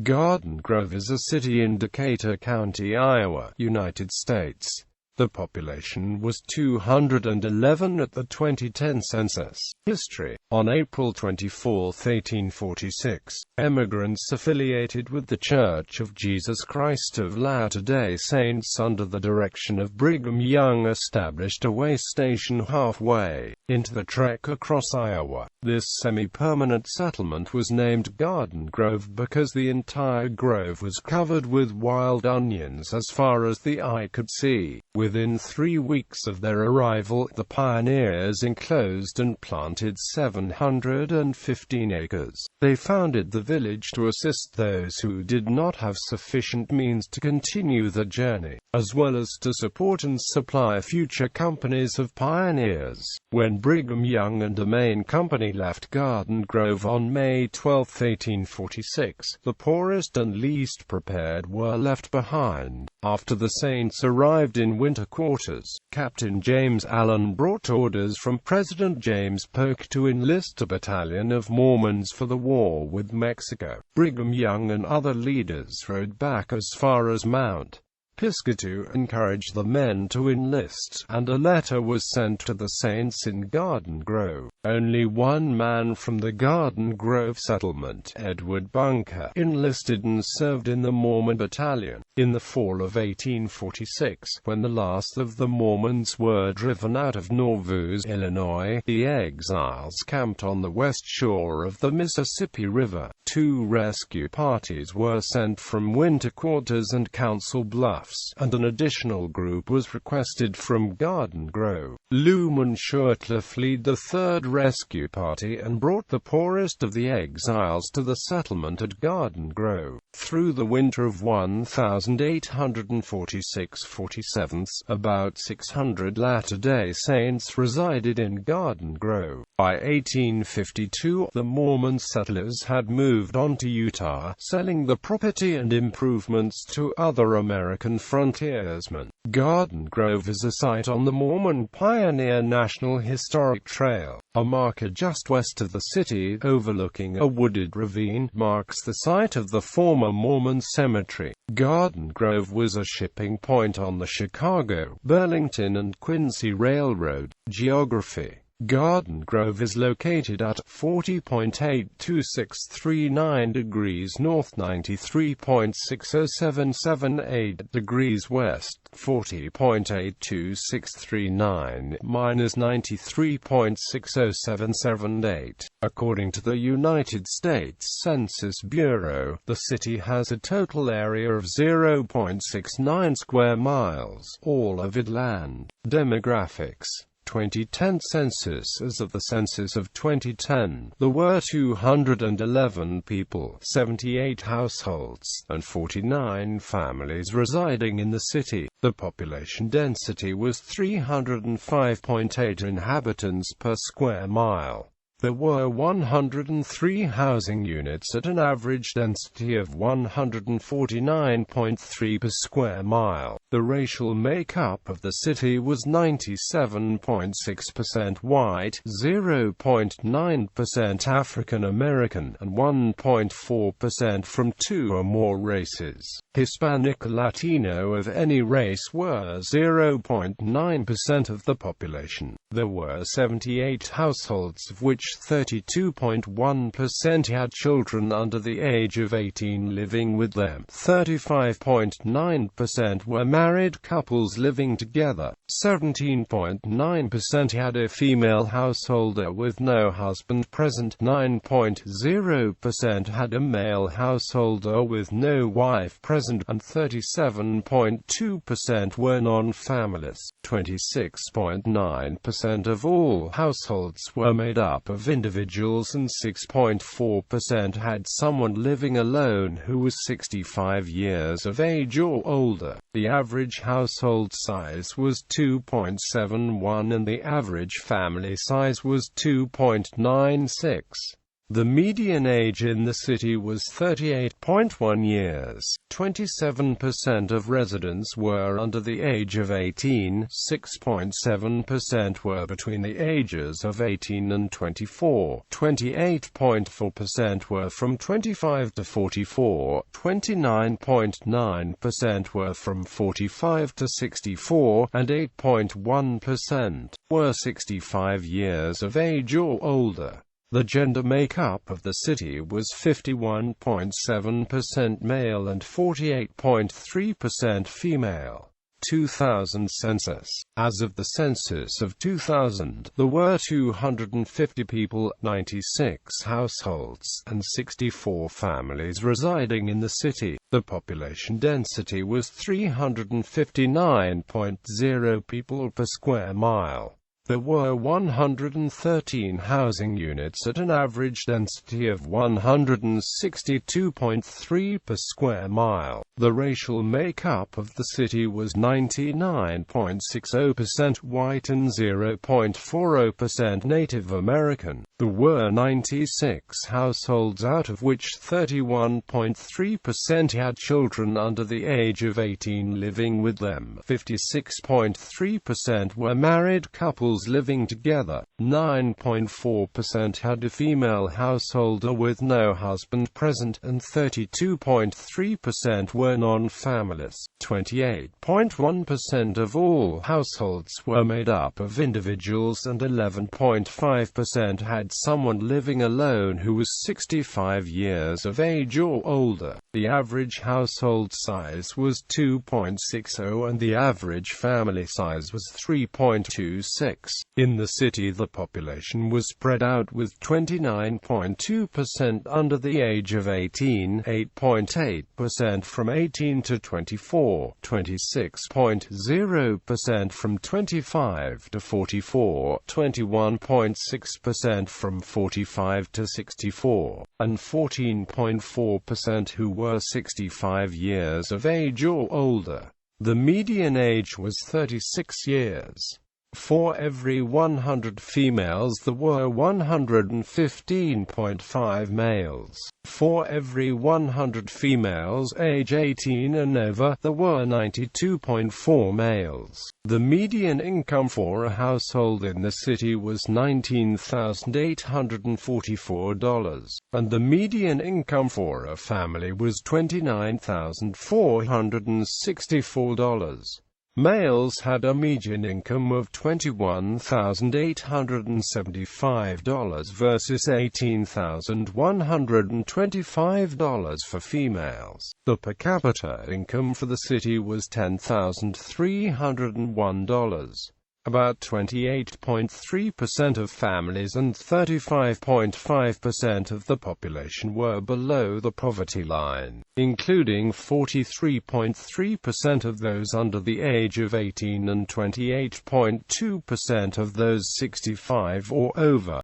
Garden Grove is a city in Decatur County, Iowa, United States. The population was 211 at the 2010 census. History. On April 24, 1846, emigrants affiliated with The Church of Jesus Christ of Latter-day Saints under the direction of Brigham Young established a way station halfway into the trek across Iowa. This semi-permanent settlement was named Garden Grove because the entire grove was covered with wild onions as far as the eye could see. Within 3 weeks of their arrival, the pioneers enclosed and planted 715 acres. They founded the village to assist those who did not have sufficient means to continue the journey, as well as to support and supply future companies of pioneers. When Brigham Young and a Maine company left Garden Grove on May 12, 1846, the poorest and least prepared were left behind. After the Saints arrived in winter quarters, Captain James Allen brought orders from President James Polk to enlist a battalion of Mormons for the war with Mexico. Brigham Young and other leaders rode back as far as Mount Pisgah to encourage the men to enlist, and a letter was sent to the Saints in Garden Grove. Only one man from the Garden Grove settlement, Edward Bunker, enlisted and served in the Mormon battalion. In the fall of 1846, when the last of the Mormons were driven out of Nauvoo, Illinois, the exiles camped on the west shore of the Mississippi River. 2 rescue parties were sent from winter quarters and Council Bluffs, and an additional group was requested from Garden Grove. Luman Shurtleff led the 3rd rescue party and brought the poorest of the exiles to the settlement at Garden Grove. Through the winter of 1846-47, about 600 Latter-day Saints resided in Garden Grove. By 1852, the Mormon settlers had moved on to Utah, selling the property and improvements to other American frontiersmen. Garden Grove is a site on the Mormon Pioneer National Historic Trail. A marker just west of the city, overlooking a wooded ravine, marks the site of the former Mormon cemetery. Garden Grove was a shipping point on the Chicago, Burlington and Quincy Railroad. Geography. Garden Grove is located at 40.82639 degrees north, 93.60778 degrees west, 40.82639 minus 93.60778. According to the United States Census Bureau, the city has a total area of 0.69 square miles, all of it land. Demographics. 2010 census. As of the census of 2010, there were 211 people, 78 households, and 49 families residing in the city. The population density was 305.8 inhabitants per square mile. There were 103 housing units at an average density of 149.3 per square mile. The racial makeup of the city was 97.6% white, 0.9% African American, and 1.4% from 2 or more races. Hispanic or Latino of any race were 0.9% of the population. There were 78 households, of which 32.1% had children under the age of 18 living with them. 35.9% were married couples living together. 17.9% had a female householder with no husband present. 9.0% had a male householder with no wife present, and 37.2% were non-families. 26.9% of all households were made up of individuals, and 6.4% had someone living alone who was 65 years of age or older. The average household size was 2.71 and the average family size was 2.96. The median age in the city was 38.1 years. 27% of residents were under the age of 18, 6.7% were between the ages of 18 and 24, 28.4% were from 25 to 44, 29.9% were from 45 to 64, and 8.1% were 65 years of age or older. The gender makeup of the city was 51.7% male and 48.3% female. 2000 census. As of the census of 2000, there were 250 people, 96 households, and 64 families residing in the city. The population density was 359.0 people per square mile. There were 113 housing units at an average density of 162.3 per square mile. The racial makeup of the city was 99.60% white and 0.40% Native American. There were 96 households, out of which 31.3% had children under the age of 18 living with them. 56.3% were married couples living together. 9.4% had a female householder with no husband present, and 32.3% were non-families. 28.1% of all households were made up of individuals, and 11.5% had someone living alone who was 65 years of age or older. The average household size was 2.60 and the average family size was 3.26. In the city, the population was spread out with 29.2% under the age of 18, 8.8% from 18 to 24, 26.0% from 25 to 44, 21.6% from 45 to 64, and 14.4% who were 65 years of age or older. The median age was 36 years. For every 100 females there were 115.5 males. For every 100 females age 18 and over, there were 92.4 males. The median income for a household in the city was $19,844, and the median income for a family was $29,464. Males had a median income of $21,875 versus $18,125 for females. The per capita income for the city was $10,301. About 28.3% of families and 35.5% of the population were below the poverty line, including 43.3% of those under the age of 18 and 28.2% of those 65 or over.